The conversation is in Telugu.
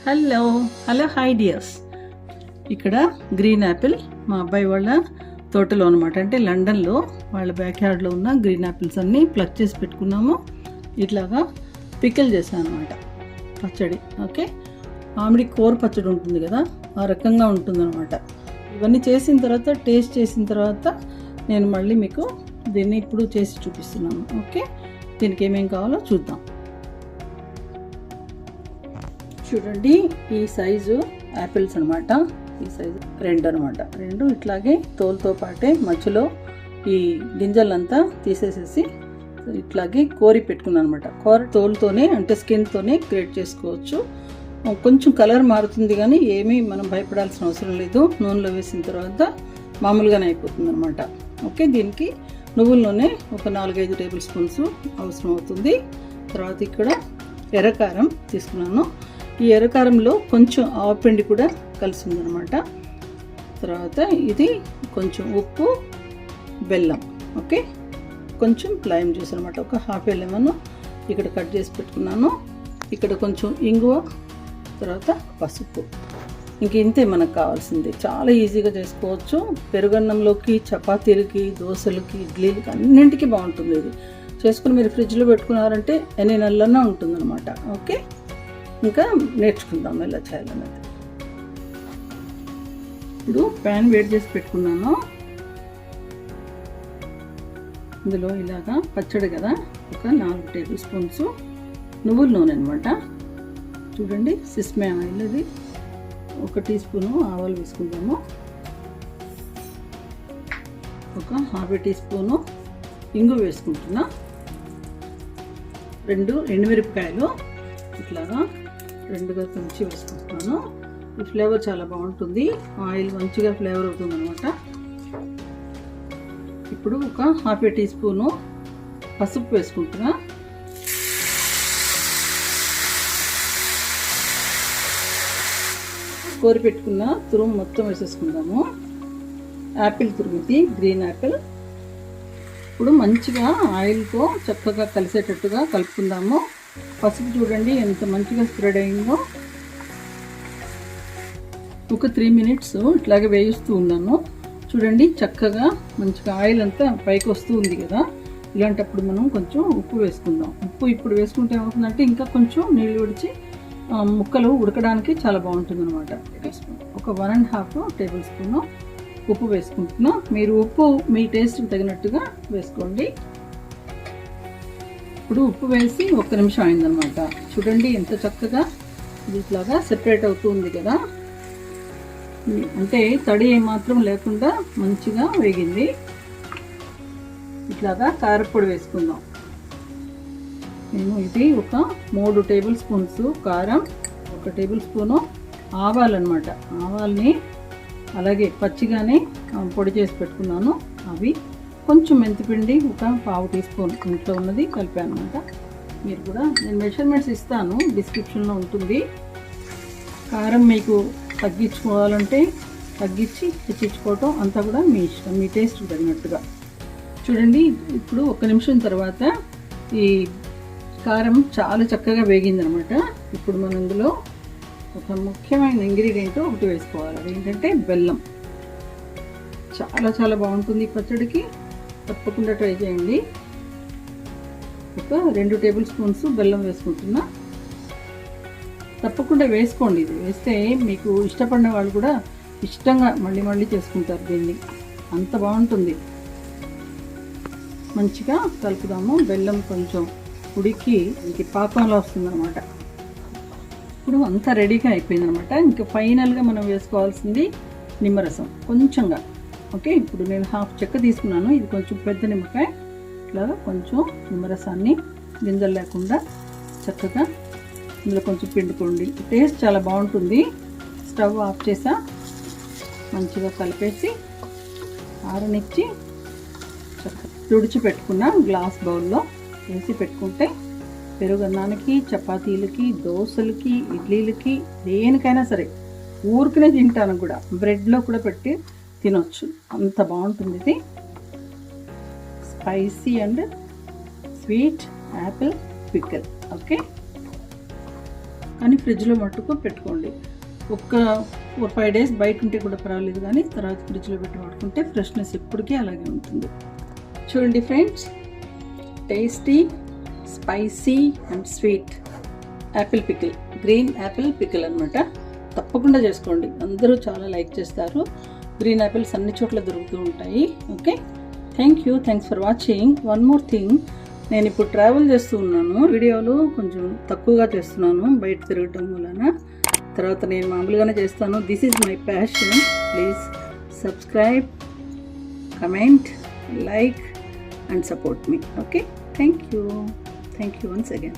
Hello hi dears. ఇక్కడ గ్రీన్ యాపిల్ మా అబ్బాయి వాళ్ళ తోటలో అనమాట, అంటే లండన్లో వాళ్ళ బ్యాక్ యార్డ్లో ఉన్న గ్రీన్ యాపిల్స్ అన్నీ ప్లక్ చేసి పెట్టుకున్నాము. ఇట్లాగా పికిల్ చేశాను అనమాట, పచ్చడి. ఓకే, మామిడి కూర పచ్చడి ఉంటుంది కదా, ఆ రకంగా ఉంటుందన్నమాట. ఇవన్నీ చేసిన తర్వాత, టేస్ట్ చేసిన తర్వాత నేను మళ్ళీ మీకు దీన్ని ఇప్పుడు చేసి చూపిస్తున్నాను. ఓకే, దీనికి ఏమేం కావాలో చూద్దాం. చూడండి, ఈ సైజు యాపిల్స్ అనమాట. ఈ సైజు రెండు ఇట్లాగే తోలుతో పాటే మధ్యలో ఈ గింజలంతా తీసేసేసి ఇట్లాగే కోరి పెట్టుకున్నాను అనమాట. తోలుతోనే, అంటే స్కిన్తోనే గ్రేట్ చేసుకోవచ్చు. కొంచెం కలర్ మారుతుంది కానీ ఏమీ మనం భయపడాల్సిన అవసరం లేదు. నూనెలో వేసిన తర్వాత మామూలుగానే అయిపోతుంది అనమాట. ఓకే, దీనికి నువ్వుల నూనె ఒక 4-5 టేబుల్ స్పూన్స్ అవసరం అవుతుంది. తర్వాత ఇక్కడ ఎర్రకారం తీసుకున్నాను. ఈ ఎర్రకారంలో కొంచెం ఆవపిండి కూడా కలిసి ఉందన్నమాట. తర్వాత ఇది కొంచెం ఉప్పు, బెల్లం. ఓకే, కొంచెం లైమ్ జ్యూస్ అనమాట, ఒక హాఫ్ లెమన్ ఇక్కడ కట్ చేసి పెట్టుకున్నాను. ఇక్కడ కొంచెం ఇంగువ, తర్వాత పసుపు. ఇంక ఇంతే మనకు కావాల్సింది. చాలా ఈజీగా చేసుకోవచ్చు. పెరుగన్నంలోకి, చపాతీలకి, దోశలకి, ఇడ్లీలకి అన్నింటికి బాగుంటుంది. ఇది చేసుకుని మీరు ఫ్రిడ్జ్లో పెట్టుకున్నారంటే ఎన్ని నెలలన్నా ఉంటుందన్నమాట. ఓకే, ఇంకా నేర్చుకుందాం ఎలా చేయాలన్నది. ఇప్పుడు ప్యాన్ వేడి చేసి పెట్టుకున్నాను. ఇందులో ఇలాగా పచ్చడి కదా, ఒక 4 టేబుల్ స్పూన్స్ నువ్వుల నూనె అనమాట. చూడండి, సిస్మే ఆయిల్, అది 1 టీ స్పూను ఆవాలు వేసుకుందాము. ఒక ½ టీ స్పూను ఇంగు వేసుకుంటున్నా. 2 ఎండుమిరపకాయలు ఇట్లాగా 2గా తుంచి వేసుకుంటున్నాను. ఈ ఫ్లేవర్ చాలా బాగుంటుంది, ఆయిల్ మంచిగా ఫ్లేవర్ అవుతుంది అనమాట. ఇప్పుడు ఒక ½ టీ స్పూను పసుపు వేసుకుంటున్నా. కోరి పెట్టుకున్న తురుము మొత్తం వేసేసుకుందాము. యాపిల్ తురుమిది, గ్రీన్ యాపిల్. ఇప్పుడు మంచిగా ఆయిల్తో చక్కగా కలిసేటట్టుగా కలుపుకుందాము. పసుపు చూడండి ఎంత మంచిగా స్ప్రెడ్ అయిందో. ఒక 3 మినిట్స్ ఇట్లాగే వేయిస్తూ ఉన్నాను. చూడండి, చక్కగా మంచిగా ఆయిల్ అంతా పైకి వస్తూ ఉంది కదా. ఇలాంటప్పుడు మనం కొంచెం ఉప్పు వేసుకుందాం. ఉప్పు ఇప్పుడు వేసుకుంటే ఏమవుతుందంటే ఇంకా కొంచెం నీళ్ళు విడిచి ముక్కలు ఉడకడానికి చాలా బాగుంటుంది అనమాట. ఒక 1½ టేబుల్ స్పూను ఉప్పు వేసుకుంటున్నా. మీరు ఉప్పు మీ టేస్ట్కి తగినట్టుగా వేసుకోండి. ఇప్పుడు ఉప్పు వేసి 1 నిమిషం అయిందనమాట. చూడండి ఎంత చక్కగా ఇది ఇట్లాగా సెపరేట్ అవుతుంది కదా, అంటే తడి ఏమాత్రం లేకుండా మంచిగా వేగింది. ఇట్లాగా కారపొడి వేసుకుందాం. నేను ఇది ఒక 3 టేబుల్ స్పూన్స్ కారం, 1 టేబుల్ స్పూను ఆవాలు అనమాట. ఆవాల్ని అలాగే పచ్చిగానే పొడి చేసి పెట్టుకున్నాను. అవి కొంచెం మెంతిపిండి, ఒక ½ టీ స్పూన్ ఇంట్లో ఉన్నది కలిపాను అనమాట. మీరు కూడా, నేను మెజర్మెంట్స్ ఇస్తాను, డిస్క్రిప్షన్లో ఉంటుంది. కారం మీకు తగ్గించుకోవాలంటే తగ్గించి తెచ్చించుకోవటం అంతా కూడా మీ ఇష్టం, మీ టేస్ట్ తగినట్టుగా. చూడండి, ఇప్పుడు 1 నిమిషం తర్వాత ఈ కారం చాలా చక్కగా వేగిందనమాట. ఇప్పుడు మనం ఇందులో ఒక ముఖ్యమైన ఇంగ్రీడియంట్ ఒకటి వేసుకోవాలి. అదేంటంటే బెల్లం. చాలా చాలా బాగుంటుంది ఈ పచ్చడికి, తప్పకుండా ట్రై చేయండి. ఒక 2 టేబుల్ స్పూన్స్ బెల్లం వేసుకుంటున్నా. తప్పకుండా వేసుకోండి. ఇది వేస్తే మీకు ఇష్టపడిన వాళ్ళు కూడా ఇష్టంగా మళ్ళీ మళ్ళీ చేసుకుంటారు దీన్ని, అంత బాగుంటుంది. మంచిగా కలుపుదాము. బెల్లం కొంచెం ఉడికి ఇంక పాకంలో వస్తుందన్నమాట. ఇప్పుడు అంతా రెడీగా అయిపోయిందనమాట. ఇంకా ఫైనల్గా మనం వేసుకోవాల్సింది నిమ్మరసం కొంచెంగా. ఓకే, ఇప్పుడు నేను ½ చెక్క తీసుకున్నాను. ఇది కొంచెం పెద్ద నిమ్మకాయ. ఇట్లాగా కొంచెం నిమ్మరసాన్ని గింజలు లేకుండా చక్కగా ఇందులో కొంచెం పిండుకోండి. టేస్ట్ చాలా బాగుంటుంది. స్టవ్ ఆఫ్ చేసా, మంచిగా కలిపేసి ఆరనిచ్చి చక్కగా తుడిచి పెట్టుకున్న గ్లాస్ బౌల్లో వేసి పెట్టుకుంటే పెరుగన్నానికి, చపాతీలకి, దోశలకి, ఇడ్లీలకి, దేనికైనా సరే ఊరికనే తింటాను కూడా, బ్రెడ్లో కూడా పెట్టి తినొచ్చు, అంత బాగుంటుంది ఇది. Spicy and sweet Apple pickle. Okay, కానీ ఫ్రిడ్జ్లో మట్టుకు పెట్టుకోండి. ఒక్క 4-5 డేస్ బయట ఉంటే కూడా పర్వాలేదు, కానీ తర్వాత ఫ్రిడ్జ్లో పెట్టి వాడుకుంటే ఫ్రెష్నెస్ ఎప్పటికీ అలాగే ఉంటుంది. చూడండి friends, tasty, spicy and sweet Apple pickle, green Apple pickle అనమాట. తప్పకుండా చేసుకోండి, అందరూ చాలా లైక్ చేస్తారు. గ్రీన్ యాపిల్స్ అన్ని చోట్ల దొరుకుతూ ఉంటాయి. Okay, thanks for watching. One more thing, నేను ఇప్పుడు ట్రావెల్ చేస్తూ ఉన్నాను, వీడియోలు కొంచెం తక్కువగా చేస్తున్నాను బయట తిరగటం వలన. తర్వాత నేను మామూలుగానే చేస్తాను. This is my passion. Please subscribe, comment, like and support me. Okay, thank you once again.